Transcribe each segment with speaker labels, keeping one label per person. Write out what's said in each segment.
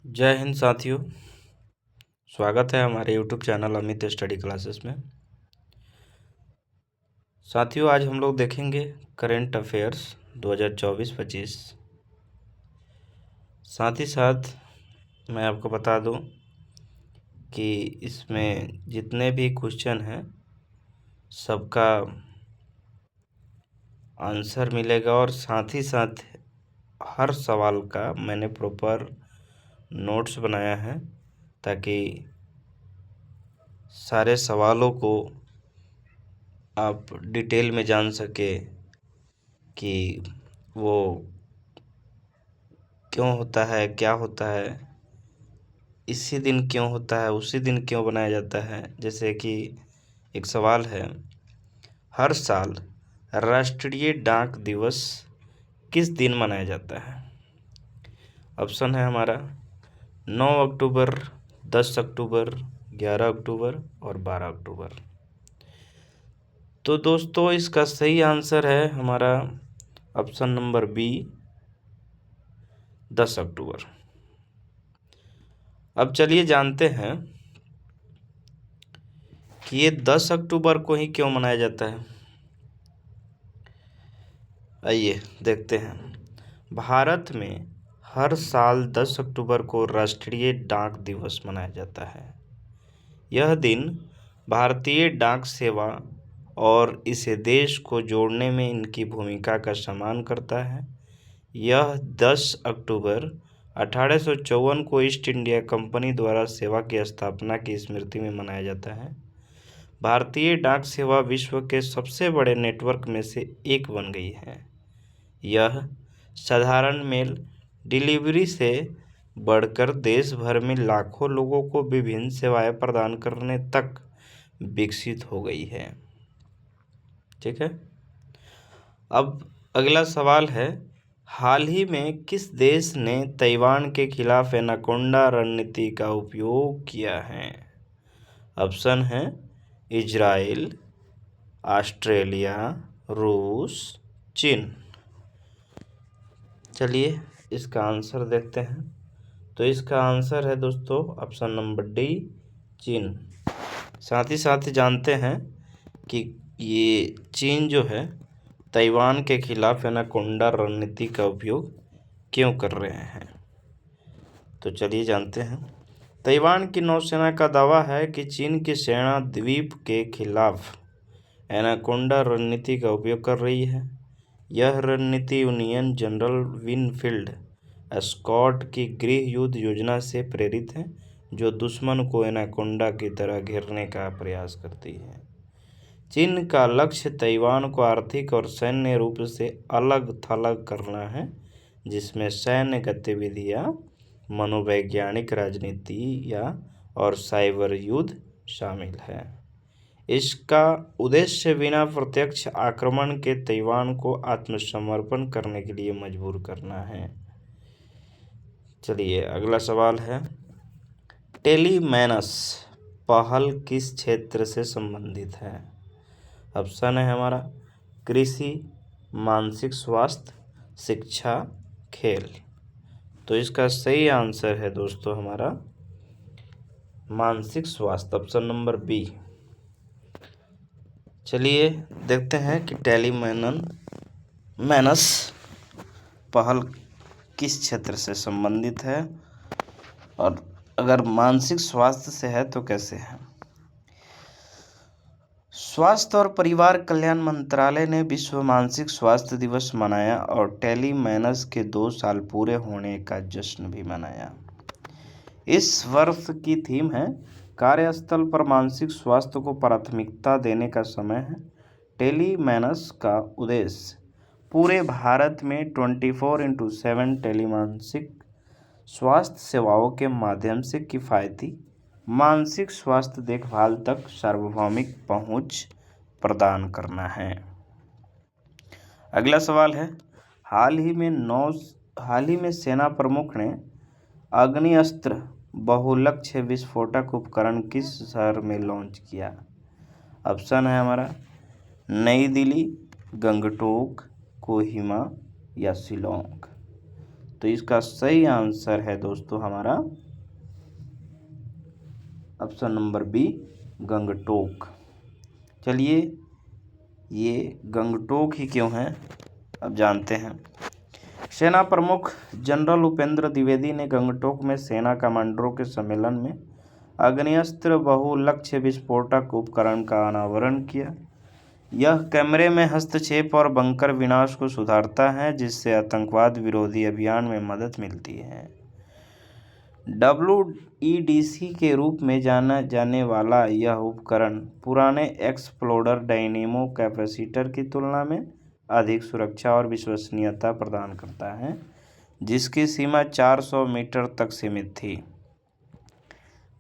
Speaker 1: जय हिंद साथियों। स्वागत है हमारे YouTube channel Amit study classes में। साथियों, आज हम लोग देखेंगे करेंट अफेयर्स 2024-25। साथ ही साथ मैं आपको बता दूं कि इसमें जितने भी क्वेश्चन हैं सबका आंसर मिलेगा और साथ ही साथ हर सवाल का मैंने प्रॉपर नोट्स बनाया है ताकि सारे सवालों को आप डिटेल में जान सके कि वो क्यों होता है, क्या होता है, इसी दिन क्यों होता है, उसी दिन क्यों बनाया जाता है। जैसे कि एक सवाल है, हर साल राष्ट्रीय डाक दिवस किस दिन मनाया जाता है? ऑप्शन है हमारा 9 अक्टूबर, 10 अक्टूबर, 11 अक्टूबर और 12 अक्टूबर। तो दोस्तों, इसका सही आंसर है हमारा ऑप्शन नंबर बी, 10 अक्टूबर। अब चलिए जानते हैं कि ये 10 अक्टूबर को ही क्यों मनाया जाता है। आइए देखते हैं। भारत में हर साल 10 अक्टूबर को राष्ट्रीय डाक दिवस मनाया जाता है। यह दिन भारतीय डाक सेवा और इसे देश को जोड़ने में इनकी भूमिका का सम्मान करता है। यह 10 अक्टूबर 1854 को ईस्ट इंडिया कंपनी द्वारा सेवा की स्थापना की स्मृति में मनाया जाता है। भारतीय डाक सेवा विश्व के सबसे बड़े नेटवर्क में से एक बन गई है। यह साधारण मेल डिलीवरी से बढ़कर देश भर में लाखों लोगों को विभिन्न सेवाएं प्रदान करने तक विकसित हो गई है। ठीक है। अब अगला सवाल है, हाल ही में किस देश ने ताइवान के खिलाफ एनाकोंडा रणनीति का उपयोग किया है? ऑप्शन है इजराइल, ऑस्ट्रेलिया, रूस, चीन। चलिए इसका आंसर देखते हैं। तो इसका आंसर है दोस्तों ऑप्शन नंबर डी, चीन। साथ ही साथ जानते हैं कि ये चीन जो है ताइवान के खिलाफ एनाकोंडा रणनीति का उपयोग क्यों कर रहे हैं। तो चलिए जानते हैं। ताइवान की नौसेना का दावा है कि चीन की सेना द्वीप के खिलाफ एनाकोंडा रणनीति का उपयोग कर रही है। यह रणनीति यूनियन जनरल विनफील्ड स्कॉट की गृह युद्ध योजना से प्रेरित है, जो दुश्मन को एनाकोंडा की तरह घेरने का प्रयास करती है। चीन का लक्ष्य ताइवान को आर्थिक और सैन्य रूप से अलग थलग करना है, जिसमें सैन्य गतिविधियां, मनोवैज्ञानिक राजनीति और साइबर युद्ध शामिल है। इसका उद्देश्य बिना प्रत्यक्ष आक्रमण के ताइवान को आत्मसमर्पण करने के लिए मजबूर करना है। चलिए अगला सवाल है, टेलीमैनस पहल किस क्षेत्र से संबंधित है? ऑप्शन है हमारा कृषि, मानसिक स्वास्थ्य, शिक्षा, खेल। तो इसका सही आंसर है दोस्तों हमारा मानसिक स्वास्थ्य, ऑप्शन नंबर बी। चलिए देखते हैं कि टेलीमैनस पहल किस क्षेत्र से संबंधित है और अगर मानसिक स्वास्थ्य से है तो कैसे है। स्वास्थ्य और परिवार कल्याण मंत्रालय ने विश्व मानसिक स्वास्थ्य दिवस मनाया और टेलीमैनस के 2 साल पूरे होने का जश्न भी मनाया। इस वर्ष की थीम है, कार्यस्थल पर मानसिक स्वास्थ्य को प्राथमिकता देने का समय है। टेलीमैनस का उद्देश्य पूरे भारत में 24x7 टेलीमानसिक स्वास्थ्य सेवाओं के माध्यम से किफ़ायती मानसिक स्वास्थ्य देखभाल तक सार्वभौमिक पहुंच प्रदान करना है। अगला सवाल है, हाल ही में सेना प्रमुख ने अग्निअस्त्र बहुलक्ष्य विस्फोटक उपकरण किस शहर में लॉन्च किया? ऑप्शन है हमारा नई दिल्ली, गंगटोक, कोहिमा या शिलोंग। तो इसका सही आंसर है दोस्तों हमारा ऑप्शन नंबर बी, गंगटोक। चलिए, ये गंगटोक ही क्यों है अब जानते हैं। सेना प्रमुख जनरल उपेंद्र द्विवेदी ने गंगटोक में सेना कमांडरों के सम्मेलन में आग्नेयास्त्र बहुलक्ष्य विस्फोटक उपकरण का अनावरण किया। यह कैमरे में हस्तक्षेप और बंकर विनाश को सुधारता है, जिससे आतंकवाद विरोधी अभियान में मदद मिलती है। WEDC के रूप में जाना जाने वाला यह उपकरण पुराने एक्सप्लोडर डायनेमो कैपेसिटर की तुलना में अधिक सुरक्षा और विश्वसनीयता प्रदान करता है, जिसकी सीमा 400 मीटर तक सीमित थी।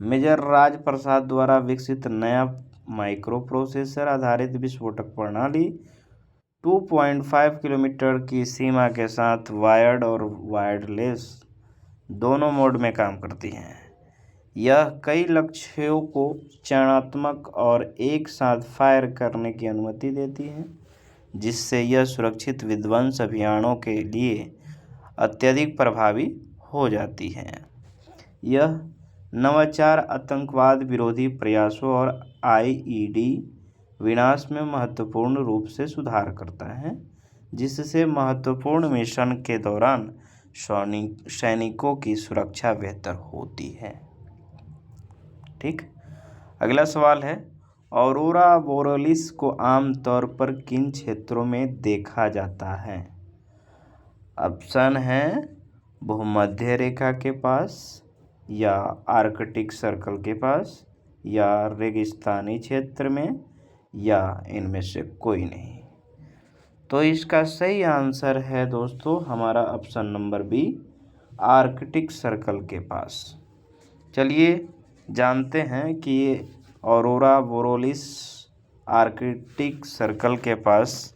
Speaker 1: मेजर राज प्रसाद द्वारा विकसित नया माइक्रो प्रोसेसर आधारित विस्फोटक प्रणाली 2.5 किलोमीटर की सीमा के साथ वायर्ड और वायरलेस दोनों मोड में काम करती है। यह कई लक्ष्यों को चयनात्मक और एक साथ फायर करने की अनुमति देती है, जिससे यह सुरक्षित विध्वंस अभियानों के लिए अत्यधिक प्रभावी हो जाती है। यह नवाचार आतंकवाद विरोधी प्रयासों और IED विनाश में महत्वपूर्ण रूप से सुधार करता है, जिससे महत्वपूर्ण मिशन के दौरान सैनिकों की सुरक्षा बेहतर होती है। ठीक, अगला सवाल है, ऑरोरा बोरेलिस को आमतौर पर किन क्षेत्रों में देखा जाता है? ऑप्शन है भूमध्य रेखा के पास, या आर्कटिक सर्कल के पास, या रेगिस्तानी क्षेत्र में, या इनमें से कोई नहीं। तो इसका सही आंसर है दोस्तों हमारा option number B, Arctic Circle के पास। चलिए जानते हैं कि ये ऑरोरा बोरेलिस आर्कटिक सर्कल के पास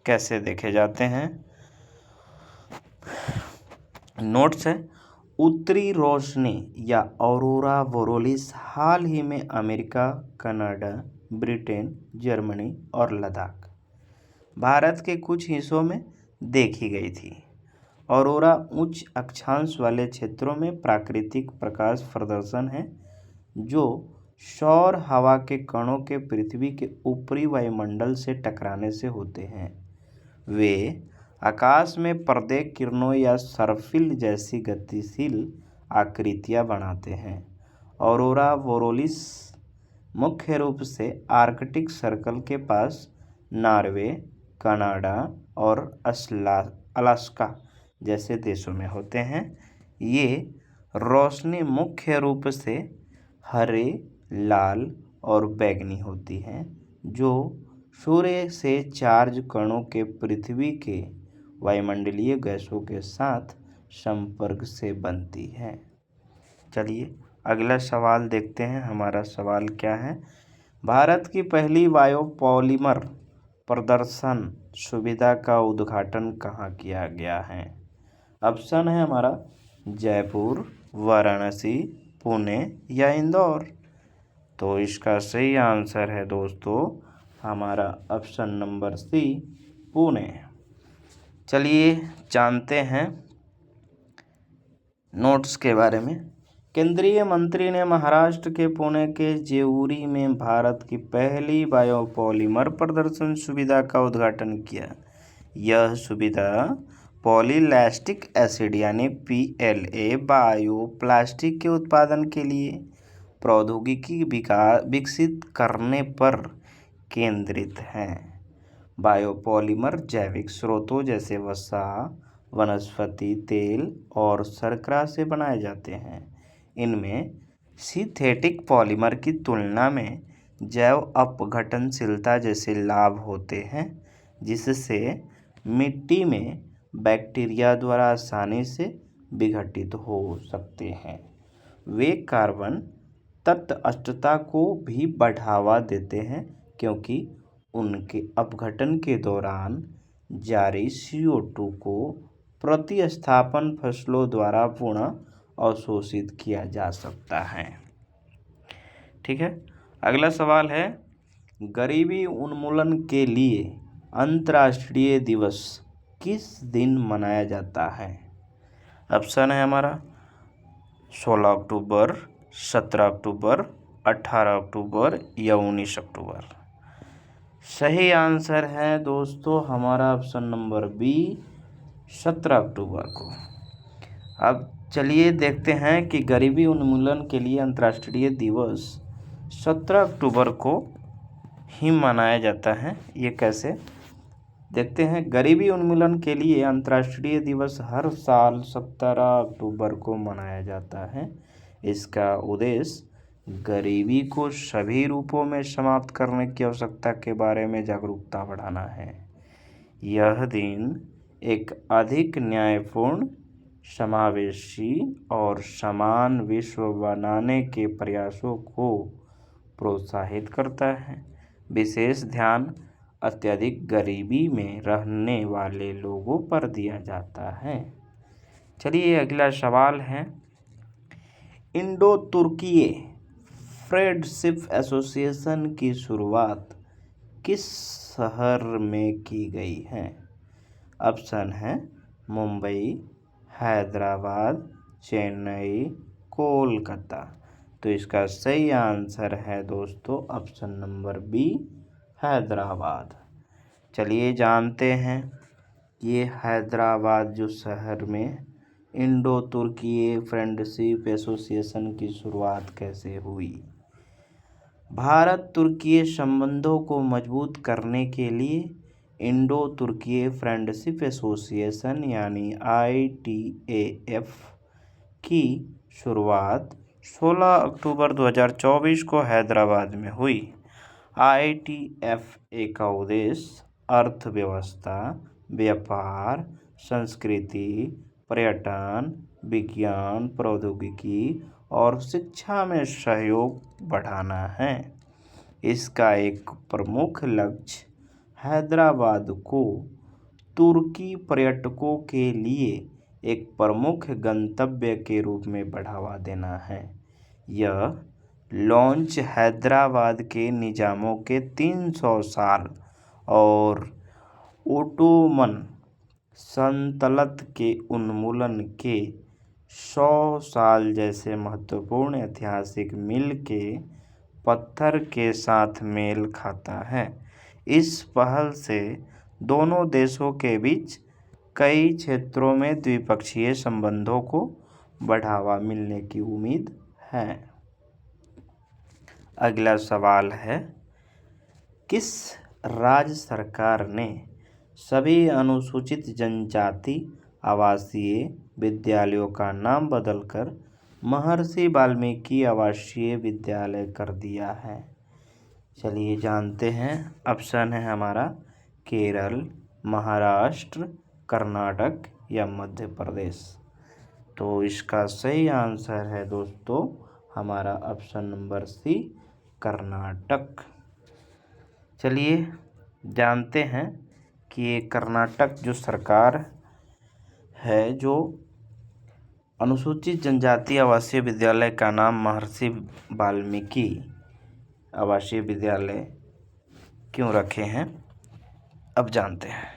Speaker 1: कैसे देखे जाते हैं। नोट्स है, उत्तरी रोशनी या ऑरोरा बोरेलिस हाल ही में अमेरिका, कनाडा, ब्रिटेन, जर्मनी और लद्दाख, भारत के कुछ हिस्सों में देखी गई थी। ऑरोरा उच्च अक्षांश वाले क्षेत्रों में प्राकृतिक प्रकाश प्रदर्शन है, जो सौर हवा के कणों के पृथ्वी के ऊपरी वायुमंडल से टकराने से होते हैं। वे आकाश में पर्दे, किरणों या सर्पिल जैसी गतिशील आकृतियां बनाते हैं। ऑरोरा बोरेलिस मुख्य रूप से आर्कटिक सर्कल के पास नॉर्वे, कनाडा और अलास्का जैसे देशों में होते हैं। ये रोशनी मुख्य रूप से हरे, लाल और बैंगनी होती है, जो सूर्य से चार्ज कणों के पृथ्वी के वायुमंडलीय गैसों के साथ संपर्क से बनती है। चलिए अगला सवाल देखते हैं। हमारा सवाल क्या है? भारत की पहली बायोपॉलिमर प्रदर्शन सुविधा का उद्घाटन कहाँ किया गया है? ऑप्शन है हमारा जयपुर, वाराणसी, पुणे या इंदौर। तो इसका सही आंसर है दोस्तों हमारा ऑप्शन नंबर सी, पुणे। चलिए जानते हैं नोट्स के बारे में। केंद्रीय मंत्री ने महाराष्ट्र के पुणे के जेऊरी में भारत की पहली बायोपॉलिमर प्रदर्शन सुविधा का उद्घाटन किया। यह सुविधा पॉलीलैक्टिक एसिड यानी PLA बायोप्लास्टिक के उत्पादन के लिए प्रौद्योगिकी विकसित करने पर केंद्रित है। बायोपॉलिमर जैविक स्रोतों जैसे वसा, वनस्पति तेल और शर्करा से बनाए जाते हैं। इनमें सिंथेटिक पॉलीमर की तुलना में जैव अपघटनशीलता जैसे लाभ होते हैं, जिससे मिट्टी में बैक्टीरिया द्वारा आसानी से विघटित हो सकते हैं। वे कार्बन तटस्थता को भी बढ़ावा देते हैं, क्योंकि उनके अपघटन के दौरान जारी CO2 को प्रतिस्थापन फसलों द्वारा पुनः अवशोषित किया जा सकता है। ठीक है, अगला सवाल है, गरीबी उन्मूलन के लिए अंतर्राष्ट्रीय दिवस किस दिन मनाया जाता है? ऑप्शन है हमारा 16 अक्टूबर, 17 अक्टूबर, 18 अक्टूबर या 19 अक्टूबर। सही आंसर है दोस्तों हमारा ऑप्शन नंबर बी, 17 अक्टूबर को। अब चलिए देखते हैं कि गरीबी उन्मूलन के लिए अंतर्राष्ट्रीय दिवस 17 अक्टूबर को ही मनाया जाता है। ये कैसे, देखते हैं। गरीबी उन्मूलन के लिए अंतर्राष्ट्रीय दिवस हर साल 17 अक्टूबर को मनाया जाता है। इसका उद्देश्य गरीबी को सभी रूपों में समाप्त करने की आवश्यकता के बारे में जागरूकता बढ़ाना है। यह दिन एक अधिक न्यायपूर्ण, समावेशी और समान विश्व बनाने के प्रयासों को प्रोत्साहित करता है। विशेष ध्यान अत्यधिक गरीबी में रहने वाले लोगों पर दिया जाता है। चलिए अगला सवाल है, इंडो तुर्की फ्रेंडशिप एसोसिएशन की शुरुआत किस शहर में की गई है? ऑप्शन है मुंबई, हैदराबाद, चेन्नई, कोलकाता। तो इसका सही आंसर है दोस्तों ऑप्शन नंबर बी, हैदराबाद। चलिए जानते हैं ये हैदराबाद जो शहर में इंडो तुर्की फ्रेंडशिप एसोसिएशन की शुरुआत कैसे हुई। भारत तुर्की संबंधों को मजबूत करने के लिए इंडो तुर्की फ्रेंडशिप एसोसिएशन यानी ITAF की शुरुआत 16 अक्टूबर 2024 को हैदराबाद में हुई। ITFA का उद्देश्य अर्थव्यवस्था, व्यापार, संस्कृति, पर्यटन, विज्ञान, प्रौद्योगिकी और शिक्षा में सहयोग बढ़ाना है। इसका एक प्रमुख लक्ष्य हैदराबाद को तुर्की पर्यटकों के लिए एक प्रमुख गंतव्य के रूप में बढ़ावा देना है। यह लॉन्च हैदराबाद के निजामों के 300 साल और ओटोमन सल्तनत के उन्मूलन के 100 साल जैसे महत्वपूर्ण ऐतिहासिक मील के पत्थर के साथ मेल खाता है। इस पहल से दोनों देशों के बीच कई क्षेत्रों में द्विपक्षीय संबंधों को बढ़ावा मिलने की उम्मीद है। अगला सवाल है, किस राज्य सरकार ने सभी अनुसूचित जनजाति आवासीय विद्यालयों का नाम बदलकर महर्षि वाल्मीकि आवासीय विद्यालय कर दिया है? चलिए जानते हैं। ऑप्शन है हमारा केरल, महाराष्ट्र, कर्नाटक या मध्य प्रदेश। तो इसका सही आंसर है दोस्तों हमारा ऑप्शन नंबर सी, कर्नाटक। चलिए जानते हैं कि ये कर्नाटक जो सरकार है जो अनुसूचित जनजाति आवासीय विद्यालय का नाम महर्षि वाल्मीकि आवासीय विद्यालय क्यों रखे हैं, अब जानते हैं।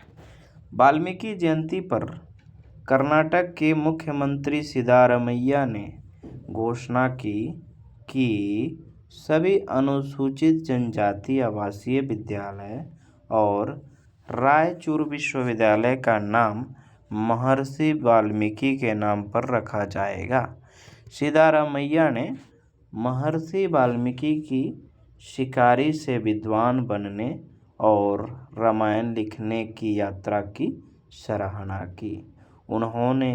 Speaker 1: वाल्मीकि जयंती पर कर्नाटक के मुख्यमंत्री सिद्धारमैया ने घोषणा की कि सभी अनुसूचित जनजाति आवासीय विद्यालय और रायचूर विश्वविद्यालय का नाम महर्षि वाल्मीकि के नाम पर रखा जाएगा। सिद्धारमैया ने महर्षि वाल्मीकि की शिकारी से विद्वान बनने और रामायण लिखने की यात्रा की सराहना की। उन्होंने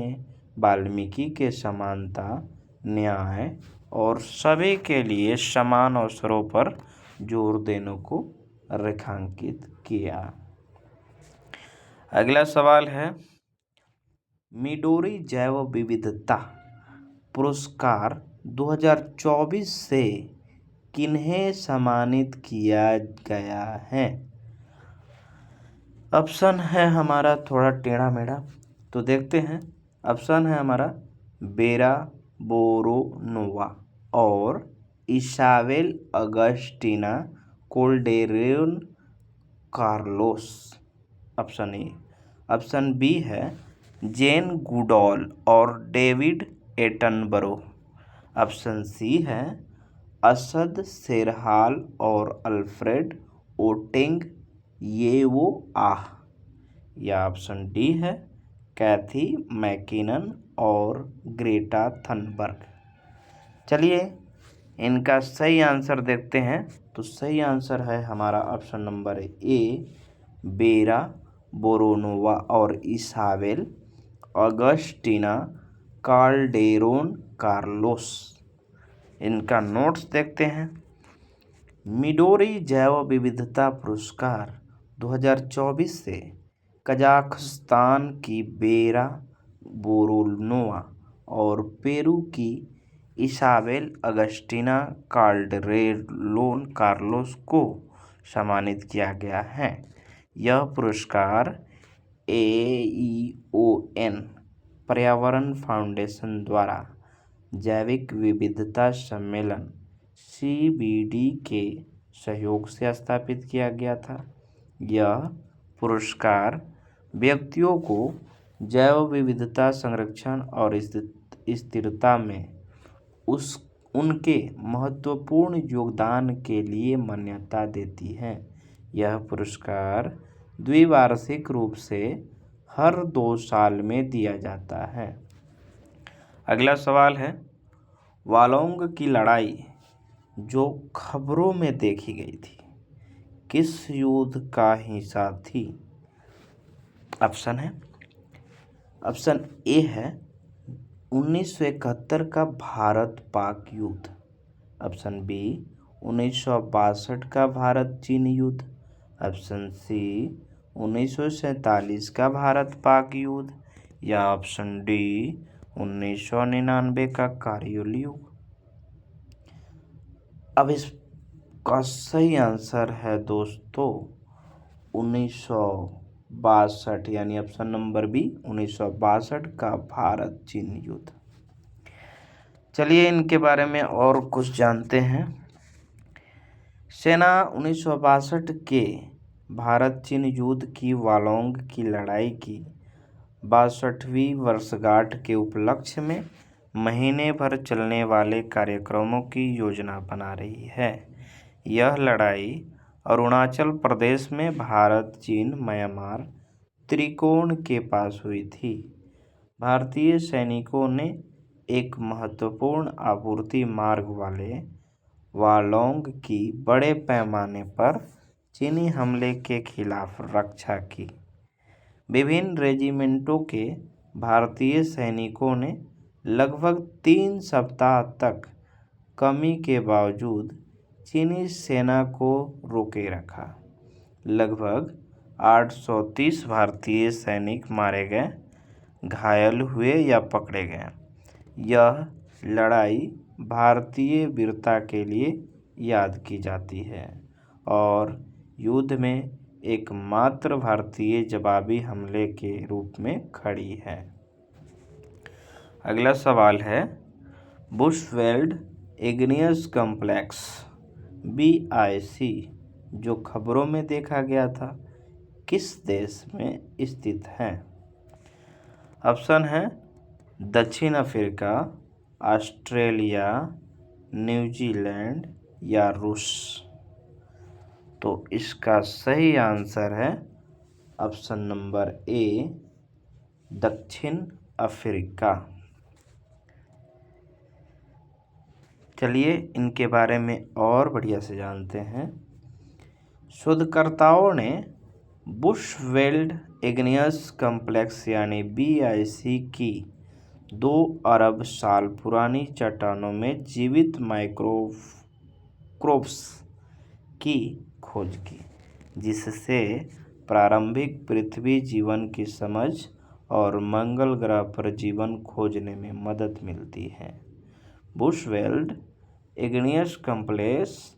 Speaker 1: वाल्मीकि के समानता, न्याय और सभी के लिए समान अवसरों पर जोर देने को रेखांकित किया। अगला सवाल है, मिडोरी जैव विविधता पुरस्कार 2024 से किन्हें सम्मानित किया गया है? ऑप्शन है हमारा थोड़ा टेढ़ा मेढ़ा, तो देखते हैं। ऑप्शन है हमारा बेरा बोरोनोवा और Isabel Agustina Calderon Carlos. Option A. Option B है जेन गुडॉल और डेविड एटनबरो। ऑप्शन सी है असद शेरहाल और अल्फ्रेड ओटेंग ये वो आह। या ऑप्शन डी है कैथी मैकिनन और ग्रेटा थनबर्ग। चलिए इनका सही आंसर देखते हैं। तो सही आंसर है हमारा ऑप्शन नंबर ए बेरा बोरोनोवा और इसाबेल अगस्टीना काल्डेरोन कार्लोस। इनका नोट्स देखते हैं। मिडोरी जैव विविधता पुरस्कार 2024 से कजाख्स्तान की बेरा बोरोनोवा और पेरू की इसाबेल अगस्टीना काल्डेरोन कार्लोस को सम्मानित किया गया है। यह पुरस्कार AEON पर्यावरण फाउंडेशन द्वारा जैविक विविधता सम्मेलन CBD के सहयोग से स्थापित किया गया था। यह पुरस्कार व्यक्तियों को जैव विविधता संरक्षण और स्थिरता में उनके महत्वपूर्ण योगदान के लिए मान्यता देती है। यह पुरस्कार द्विवार्षिक रूप से हर 2 साल में दिया जाता है। अगला सवाल है वालोंग की लड़ाई जो खबरों में देखी गई थी किस युद्ध का हिस्सा थी? ऑप्शन है ऑप्शन ए है 1971 का भारत पाक युद्ध। ऑप्शन बी 1962 का भारत चीन युद्ध। ऑप्शन सी 1947 का भारत पाक युद्ध। या ऑप्शन डी 1999 का कारगिल युद्ध। अब इसका सही आंसर है दोस्तों 1962 यानी ऑप्शन नंबर बी 1962 का भारत चीन युद्ध। चलिए इनके बारे में और कुछ जानते हैं। सेना 1962 के भारत चीन युद्ध की वालोंग की लड़ाई की 62वीं वर्षगांठ के उपलक्ष्य में महीने भर चलने वाले कार्यक्रमों की योजना बना रही है। यह लड़ाई अरुणाचल प्रदेश में भारत चीन म्यांमार त्रिकोण के पास हुई थी। भारतीय सैनिकों ने एक महत्वपूर्ण आपूर्ति मार्ग वाले वालोंग की बड़े पैमाने पर चीनी हमले के खिलाफ रक्षा की। विभिन्न रेजिमेंटों के भारतीय सैनिकों ने लगभग 3 सप्ताह तक कमी के बावजूद चीनी सेना को रोके रखा। लगभग 830 भारतीय सैनिक मारे गए, घायल हुए या पकड़े गए। यह लड़ाई भारतीय वीरता के लिए याद की जाती है और युद्ध में एकमात्र भारतीय जवाबी हमले के रूप में खड़ी है। अगला सवाल है बुशवेल्ड इग्नियस कॉम्प्लेक्स BIC जो खबरों में देखा गया था किस देश में स्थित है? ऑप्शन है दक्षिण अफ्रीका, ऑस्ट्रेलिया, न्यूजीलैंड या रूस। तो इसका सही आंसर है ऑप्शन नंबर ए दक्षिण अफ्रीका। चलिए इनके बारे में और बढ़िया से जानते हैं। शोधकर्ताओं ने बुशवेल्ड इग्नियस कॉम्प्लेक्स यानी BIC की 2 अरब साल पुरानी चट्टानों में जीवित माइक्रोब्स की खोज की, जिससे प्रारंभिक पृथ्वी जीवन की समझ और मंगल ग्रह पर जीवन खोजने में मदद मिलती है। बुशवेल्ड इग्नियस कॉम्प्लेक्स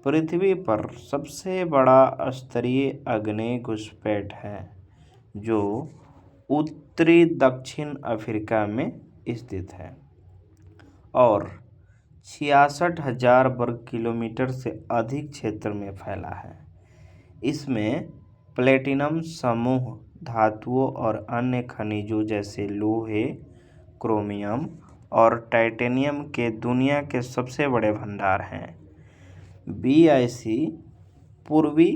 Speaker 1: पृथ्वी पर सबसे बड़ा स्तरीय आग्नेय घुसपैठ है जो उत्तरी दक्षिण अफ्रीका में स्थित है और 66,000 वर्ग किलोमीटर से अधिक क्षेत्र में फैला है। इसमें प्लेटिनम समूह धातुओं और अन्य खनिजों जैसे लोहे, क्रोमियम और टाइटेनियम के दुनिया के सबसे बड़े भंडार हैं। BIC पूर्वी,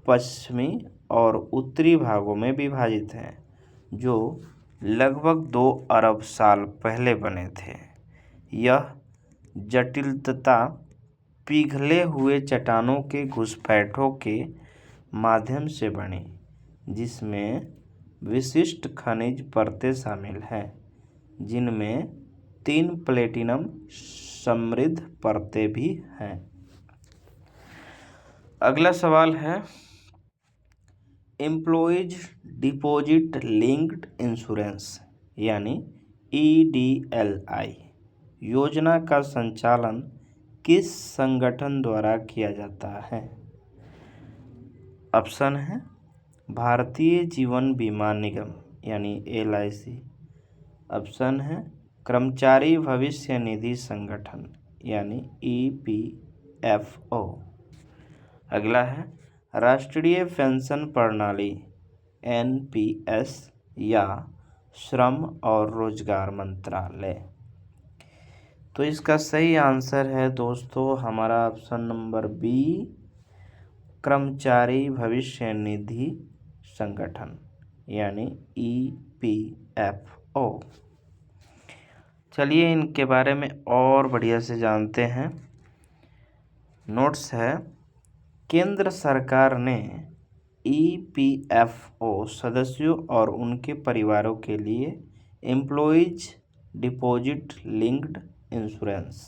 Speaker 1: पश्चिमी और उत्तरी भागों में विभाजित हैं, जो लगभग 2 अरब साल पहले बने थे। यह जटिलता पिघले हुए चट्टानों के घुसपैठों के माध्यम से बनी, जिसमें विशिष्ट खनिज परतें शामिल हैं, जिनमें 3 प्लेटिनम समृद्ध परतें भी हैं। अगला सवाल है, एम्प्लॉयज डिपॉजिट लिंक्ड इंश्योरेंस यानी EDLI योजना का संचालन किस संगठन द्वारा किया जाता है? ऑप्शन है भारतीय जीवन बीमा निगम यानी LIC। ऑप्शन है कर्मचारी भविष्य निधि संगठन यानी EPFO। अगला है राष्ट्रीय पेंशन प्रणाली NPS या श्रम और रोजगार मंत्रालय। तो इसका सही आंसर है दोस्तों हमारा ऑप्शन नंबर B, कर्मचारी भविष्य निधि संगठन यानी EPFO। चलिए इनके बारे में और बढ़िया से जानते हैं। नोट्स है, केंद्र सरकार ने EPFO सदस्यों और उनके परिवारों के लिए एम्प्लॉयज डिपॉजिट लिंक्ड इंश्योरेंस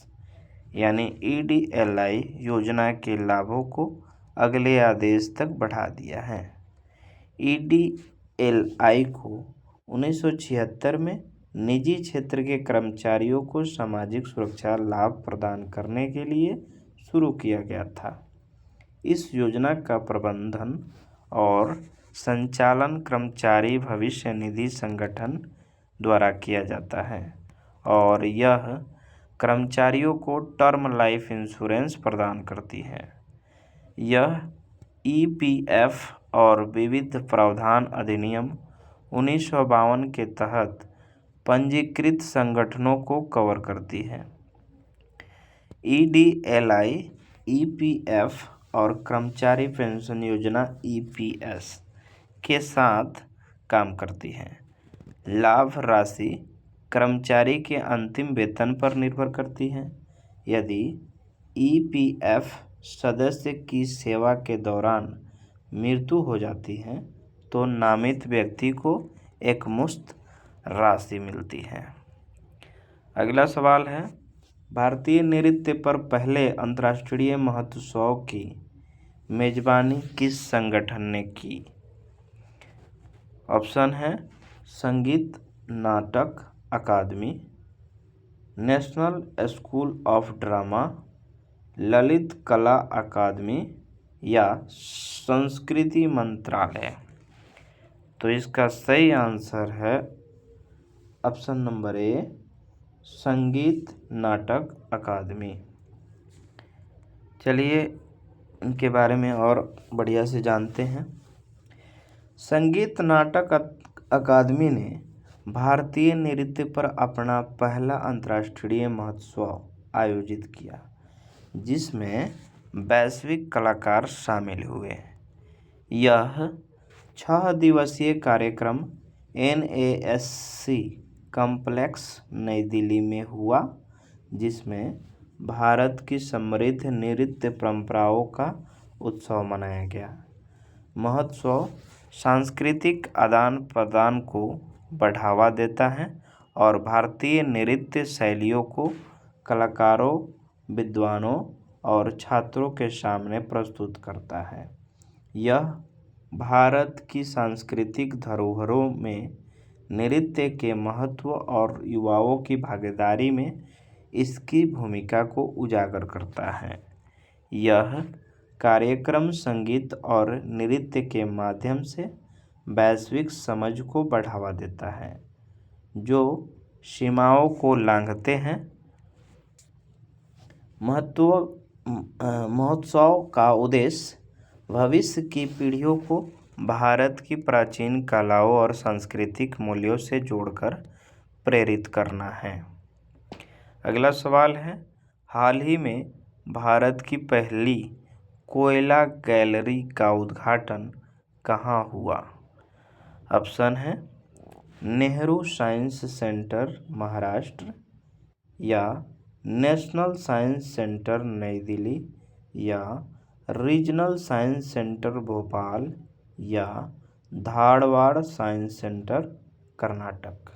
Speaker 1: यानी EDLI योजना के लाभों को अगले आदेश तक बढ़ा दिया है। EDLI को 1976 में निजी क्षेत्र के कर्मचारियों को सामाजिक सुरक्षा लाभ प्रदान करने के लिए शुरू किया गया था। इस योजना का प्रबंधन और संचालन कर्मचारी भविष्य निधि संगठन द्वारा किया जाता है और यह कर्मचारियों को टर्म लाइफ इंश्योरेंस प्रदान करती है। यह EPF और विविध प्रावधान अधिनियम 1952 के तहत पंजीकृत संगठनों को कवर करती है। EDLI, EPF और कर्मचारी पेंशन योजना EPS के साथ काम करती है। लाभ राशि कर्मचारी के अंतिम वेतन पर निर्भर करती है। यदि EPF सदस्य की सेवा के दौरान मृत्यु हो जाती है तो नामित व्यक्ति को एकमुश्त राशि मिलती है। अगला सवाल है, भारतीय नृत्य पर पहले अंतर्राष्ट्रीय महोत्सव की मेजबानी किस संगठन ने की? ऑप्शन है Sangeet Natak Akademi, national school of drama, Lalit Kala Akademi या संस्कृति मंत्रालय। तो इसका सही आंसर है ऑप्शन नंबर A, संगीत नाटक अकादमी। चलिए इनके बारे में और बढ़िया से जानते हैं। संगीत नाटक अकादमी ने भारतीय नृत्य पर अपना पहला अंतर्राष्ट्रीय महोत्सव आयोजित किया, जिसमें वैश्विक कलाकार शामिल हुए। यह 6 दिवसीय कार्यक्रम NASC कॉम्प्लेक्स नई दिल्ली में हुआ, जिसमें भारत की समृद्ध नृत्य परंपराओं का उत्सव मनाया गया। महोत्सव सांस्कृतिक आदान प्रदान को बढ़ावा देता है और भारतीय नृत्य शैलियों को कलाकारों, विद्वानों और छात्रों के सामने प्रस्तुत करता है। यह भारत की सांस्कृतिक धरोहरों में नृत्य के महत्व और युवाओं की भागीदारी में इसकी भूमिका को उजागर करता है। यह कार्यक्रम संगीत और नृत्य के माध्यम से वैश्विक समझ को बढ़ावा देता है, जो सीमाओं को लांघते हैं। महोत्सव का उद्देश्य भविष्य की पीढ़ियों को भारत की प्राचीन कलाओं और सांस्कृतिक मूल्यों से जोड़कर प्रेरित करना है। अगला सवाल है, हाल ही में भारत की पहली कोयला गैलरी का उद्घाटन कहाँ हुआ? ऑप्शन है नेहरू साइंस सेंटर महाराष्ट्र, या नेशनल साइंस सेंटर नई दिल्ली, या रीजनल साइंस सेंटर भोपाल, या धारवाड़ साइंस सेंटर कर्नाटक।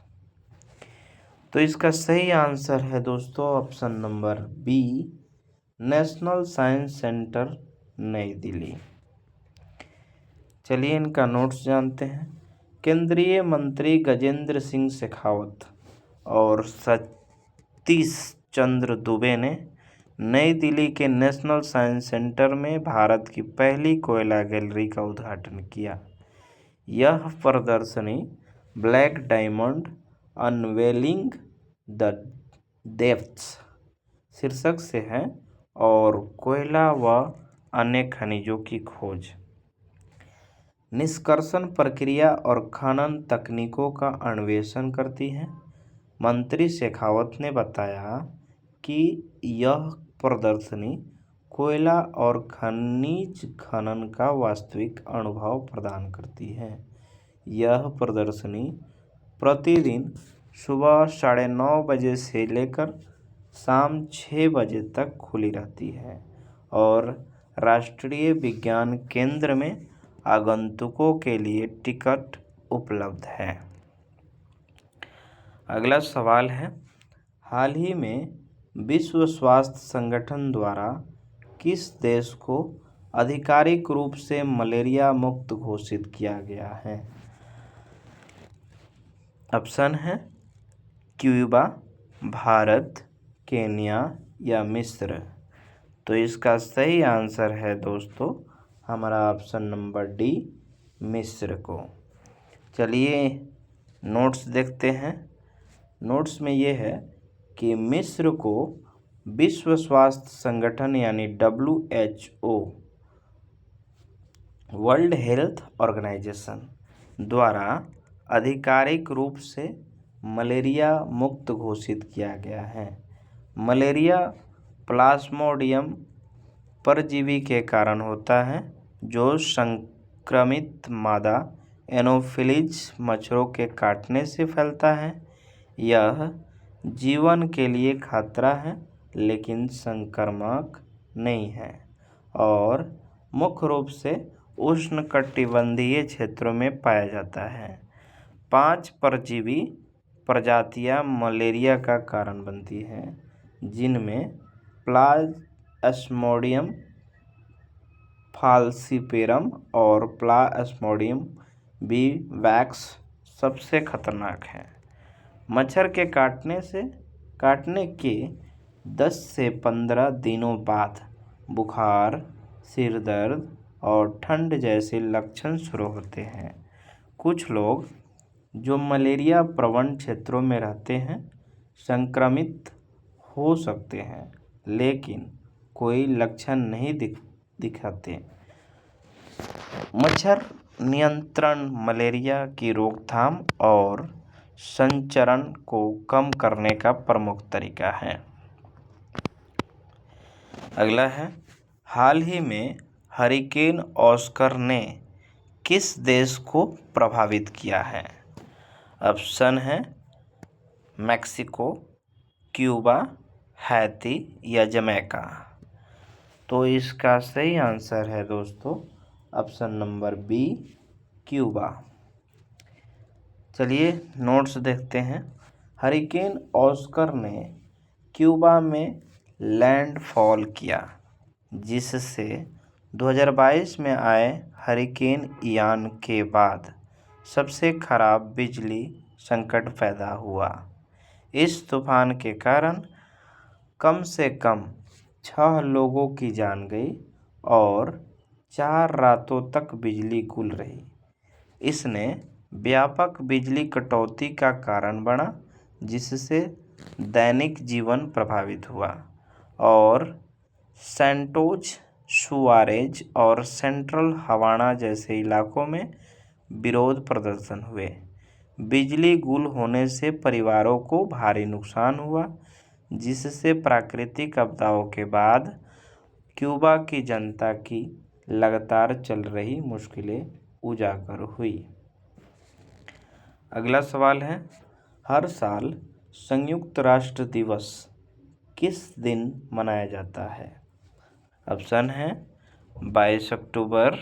Speaker 1: तो इसका सही आंसर है दोस्तों option number B, National Science Centre नई दिल्ली। चलिए इनका नोट्स जानते हैं। केंद्रीय मंत्री गजेंद्र सिंह शेखावत और सतीश चंद्र दुबे ने नई दिल्ली के नेशनल साइंस सेंटर में भारत की पहली कोयला गैलरी का उद्घाटन किया। यह प्रदर्शनी black diamond unveiling the depths शीर्षक से है और कोयला व अन्य खनिजों की खोज, निष्कर्षण प्रक्रिया और खनन तकनीकों का अन्वेषण करती है। मंत्री शेखावत ने बताया कि यह प्रदर्शनी कोयला और खनिज खनन का वास्तविक अनुभव प्रदान करती है। यह प्रदर्शनी प्रतिदिन सुबह 9:30 बजे से लेकर शाम 6 बजे तक खुली रहती है और राष्ट्रीय विज्ञान केंद्र में आगंतुकों के लिए टिकट उपलब्ध है। अगला सवाल है, हाल ही में विश्व स्वास्थ्य संगठन द्वारा किस देश को आधिकारिक रूप से मलेरिया मुक्त घोषित किया गया है? ऑप्शन है क्यूबा, भारत, केन्या या मिस्र। तो इसका सही आंसर है दोस्तों हमारा ऑप्शन नंबर डी, मिस्र को। चलिए नोट्स देखते हैं। नोट्स में ये है कि मिस्र को विश्व स्वास्थ्य संगठन यानी WHO वर्ल्ड हेल्थ ऑर्गेनाइजेशन द्वारा आधिकारिक रूप से मलेरिया मुक्त घोषित किया गया है। मलेरिया प्लाज्मोडियम परजीवी के कारण होता है जो संक्रमित मादा एनोफिलीज मच्छरों के काटने से फैलता है। यह जीवन के लिए खतरा है लेकिन संक्रामक नहीं है और मुख्य रूप से उष्णकटिबंधीय क्षेत्रों में पाया जाता है। 5 परजीवी प्रजातियां मलेरिया का कारण बनती हैं, जिनमें प्लाज्मोडियम फाल्सिपेरम और प्लाज्मोडियम विवैक्स सबसे खतरनाक है। मच्छर के काटने के 10 से 15 दिनों बाद बुखार, सिर दर्द और ठंड जैसे लक्षण शुरू होते हैं। कुछ लोग जो मलेरिया प्रवण क्षेत्रों में रहते हैं संक्रमित हो सकते हैं लेकिन कोई लक्षण नहीं दिखाते। मच्छर नियंत्रण मलेरिया की रोकथाम और संचरण को कम करने का प्रमुख तरीका है। अगला है, हाल ही में हरिकेन ऑस्कर ने किस देश को प्रभावित किया है? ऑप्शन है मैक्सिको, क्यूबा, हैती या जमैका। तो इसका सही आंसर है दोस्तों ऑप्शन नंबर बी, क्यूबा। चलिए नोट्स देखते हैं। हरिकेन ऑस्कर ने क्यूबा में लैंडफॉल किया जिससे 2022 में आए हरिकेन इयान के बाद सबसे खराब बिजली संकट पैदा हुआ। इस तूफान के कारण कम से कम 6 लोगों की जान गई और 4 रातों तक बिजली गुल रही। इसने व्यापक बिजली कटौती का कारण बना जिससे दैनिक जीवन प्रभावित हुआ और सैंटोज सुआरेज और सेंट्रल हवाना जैसे इलाकों में विरोध प्रदर्शन हुए। बिजली गुल होने से परिवारों को भारी नुकसान हुआ, जिससे प्राकृतिक आपदाओं के बाद क्यूबा की जनता की लगातार चल रही मुश्किलें उजागर हुई। अगला सवाल है, हर साल संयुक्त राष्ट्र दिवस किस दिन मनाया जाता है? ऑप्शन है 22 अक्टूबर,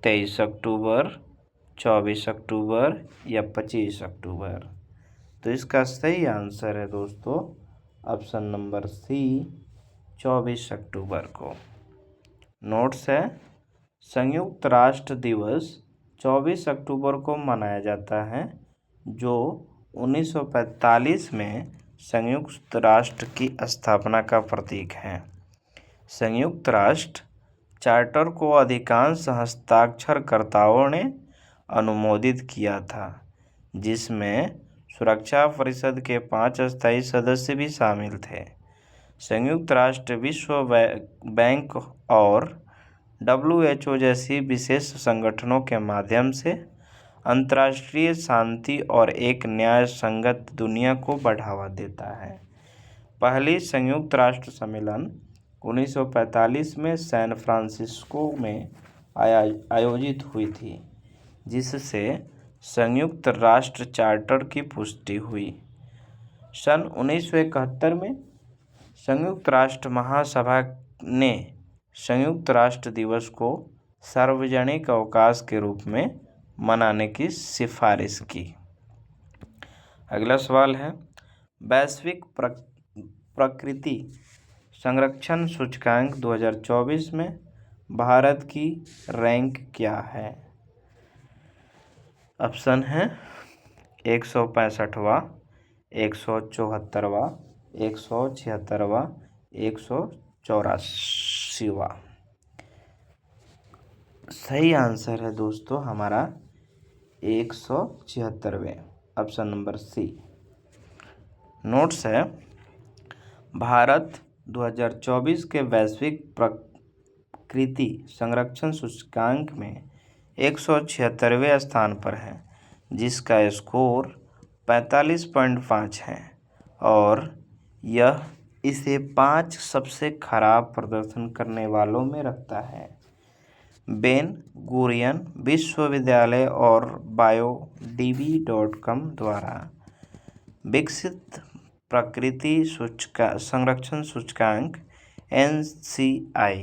Speaker 1: 23 अक्टूबर, 24 अक्टूबर या 25 अक्टूबर। तो इसका सही आंसर है दोस्तों ऑप्शन नंबर सी, 24 अक्टूबर को। नोट्स है, संयुक्त राष्ट्र दिवस 24 अक्टूबर को मनाया जाता है, जो 1945 में संयुक्त राष्ट्र की स्थापना का प्रतीक है। संयुक्त राष्ट्र चार्टर को अधिकांश हस्ताक्षरकर्ताओं ने अनुमोदित किया था, जिसमें सुरक्षा परिषद के 5 अस्थायी सदस्य भी शामिल थे। संयुक्त राष्ट्र विश्व बैंक और WHO जैसी विशेष संगठनों के माध्यम से अंतर्राष्ट्रीय शांति और एक न्याय संगत दुनिया को बढ़ावा देता है। पहली संयुक्त राष्ट्र सम्मेलन 1945 में सैन फ्रांसिस्को में आयोजित हुई थी, जिससे संयुक्त राष्ट्र चार्टर की पुष्टि हुई। सन 1971 में संयुक्त राष्ट्र महासभा ने संयुक्त राष्ट्र दिवस को सार्वजनिक अवकाश के रूप में मनाने की सिफारिश की। अगला सवाल है, वैश्विक प्रकृति संरक्षण सूचकांक 2024 में भारत की रैंक क्या है? ऑप्शन है 165वां, 174वां, 176वां, 184वां। सही आंसर है दोस्तों हमारा 176वें, ऑप्शन नंबर सी। नोट्स है, भारत 2024 के वैश्विक प्रकृति संरक्षण सूचकांक में 176वें स्थान पर है, जिसका स्कोर 45.5 है और यह इसे 5 सबसे खराब प्रदर्शन करने वालों में रखता है। बेन गुरियन विश्वविद्यालय और biodb.com द्वारा विकसित प्रकृति संरक्षण सूचकांक NCI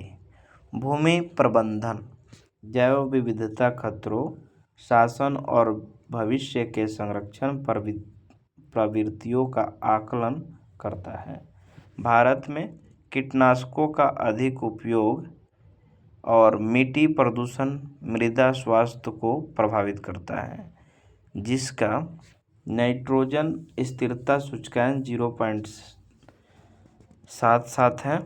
Speaker 1: भूमि प्रबंधन, जैव विविधता खतरों, शासन और भविष्य के संरक्षण प्रवृत्तियों का आकलन करता है। भारत में कीटनाशकों का अधिक उपयोग और मिट्टी प्रदूषण मृदा स्वास्थ्य को प्रभावित करता है, जिसका नाइट्रोजन स्थिरता सूचकांक 0.77 है।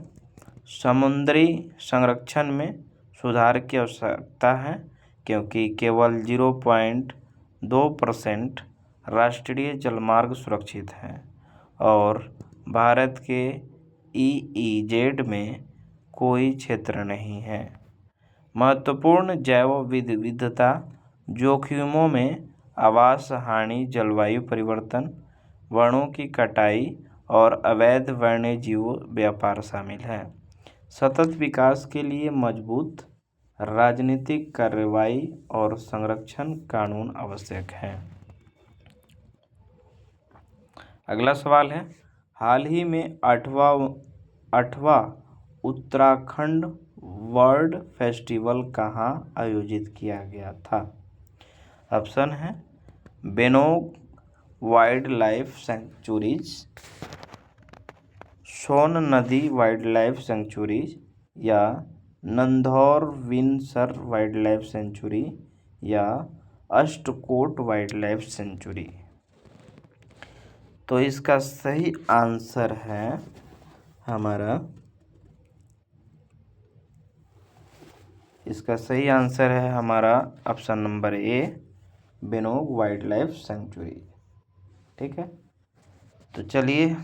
Speaker 1: समुद्री संरक्षण में सुधार की आवश्यकता है, क्योंकि केवल 0.2% राष्ट्रीय जलमार्ग सुरक्षित हैं और भारत के EEZ में कोई क्षेत्र नहीं है। महत्वपूर्ण जैव विविधता जोखिमों में आवास हानि, जलवायु परिवर्तन, वनों की कटाई और अवैध वन्यजीव व्यापार शामिल है। सतत विकास के लिए मजबूत राजनीतिक कार्रवाई और संरक्षण कानून आवश्यक हैं। अगला सवाल है, हाल ही में 8वां उत्तराखंड वर्ल्ड फेस्टिवल कहाँ आयोजित किया गया था? ऑप्शन है बेनोग वाइल्ड लाइफ सेंचुरीज, सोन नदी वाइल्ड लाइफ सेंचुरीज या नंधौर-विनसर वाइल्ड लाइफ सेंचुरी या अष्टकोट वाइल्ड लाइफ सेंचुरी। तो इसका सही आंसर है हमारा option number A, Benog wild life sanctuary. ठीक है, तो चलिए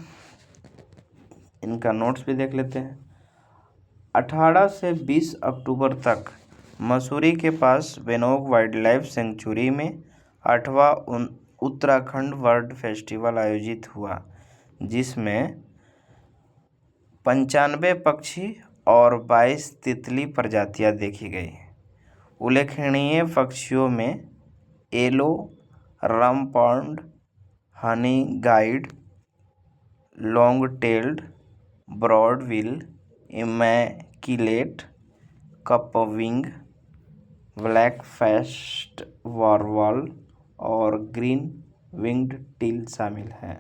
Speaker 1: इनका नोट्स भी देख लेते हैं। 18 से 20 अक्टूबर तक मसूरी के पास बेनोग वाइल्ड लाइफ सेंचुरी में 8वां उत्तराखंड बर्ड फेस्टिवल आयोजित हुआ, जिसमें 95 पक्षी और 22 तितली प्रजातियां देखी गई। उल्लेखनीय पक्षियों में yellow rumped, honey guide, long tailed broadbill, immaculate cupwing, black faced वॉरवॉल और ग्रीन विंग्ड टील शामिल हैं।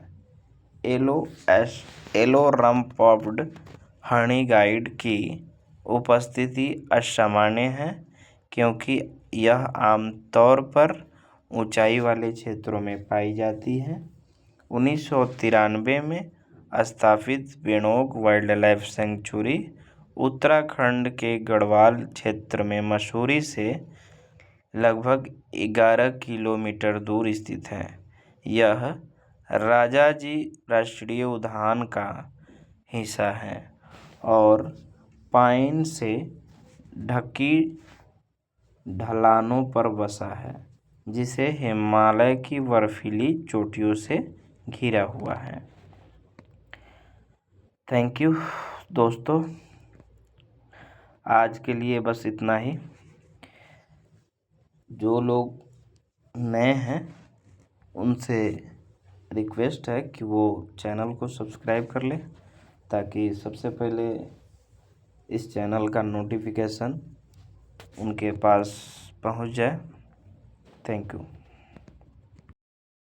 Speaker 1: येलो रम्पाउंड हनी गाइड की उपस्थिति असामान्य है, क्योंकि यह आमतौर पर ऊंचाई वाले क्षेत्रों में पाई जाती है। 1993 में स्थापित Benog wild life century Uttarakhand के गढ़वाल क्षेत्र में मसूरी से लगभग 11 किलोमीटर दूर स्थित है। यह राजाजी राष्ट्रीय उद्यान का हिस्सा है और पाइन से ढकी ढलानों पर बसा है, जिसे हिमालय की बर्फीली चोटियों से घिरा हुआ है। थैंक यू दोस्तों, आज के लिए बस इतना ही। जो लोग नए हैं उनसे रिक्वेस्ट है कि वो चैनल को सब्सक्राइब कर लें, ताकि सबसे पहले इस चैनल का नोटिफिकेशन उनके पास पहुंच जाए। Thank you.